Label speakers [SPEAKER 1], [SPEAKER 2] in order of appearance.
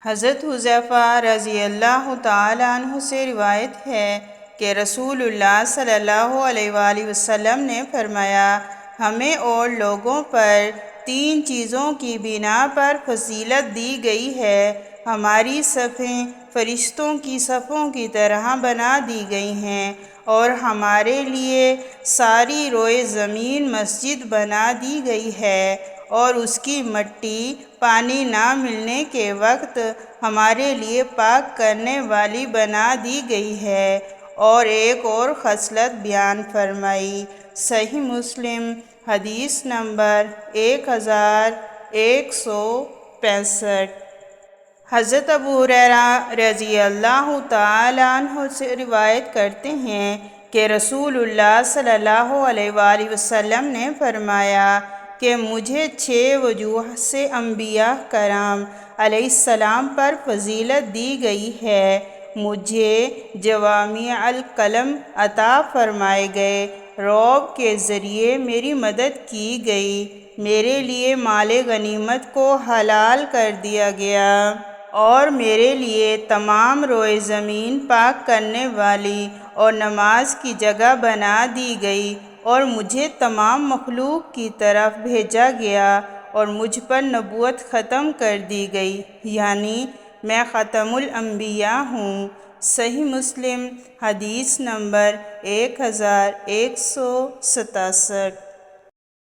[SPEAKER 1] حضرت حذیفہ رضی اللہ تعالیٰ عنہ سے روایت ہے کہ رسول اللہ صلی اللہ علیہ وآلہ وسلم نے فرمایا، ہمیں اور لوگوں پر 3 چیزوں کی بنا پر فضیلت دی گئی ہے۔ ہماری صفیں فرشتوں کی صفوں کی طرح بنا دی گئی ہیں، اور ہمارے لیے ساری روئے زمین مسجد بنا دی گئی ہے، اور اس کی مٹی پانی نہ ملنے کے وقت ہمارے لیے پاک کرنے والی بنا دی گئی ہے۔ اور ایک اور خصلت بیان فرمائی۔ صحیح مسلم حدیث نمبر 1165۔ حضرت ابو ہریرہ رضی اللہ تعالیٰ عنہ سے روایت کرتے ہیں کہ رسول اللہ صلی اللہ علیہ وآلہ وسلم نے فرمایا کہ مجھے 6 وجوہ سے انبیاء کرام علیہ السلام پر فضیلت دی گئی ہے۔ مجھے جوامع الکلم عطا فرمائے گئے، رعب کے ذریعے میری مدد کی گئی، میرے لیے مال غنیمت کو حلال کر دیا گیا، اور میرے لیے تمام روئے زمین پاک کرنے والی اور نماز کی جگہ بنا دی گئی، اور مجھے تمام مخلوق کی طرف بھیجا گیا، اور مجھ پر نبوت ختم کر دی گئی، یعنی میں ختم الانبیاء ہوں۔ صحیح مسلم حدیث نمبر 1167۔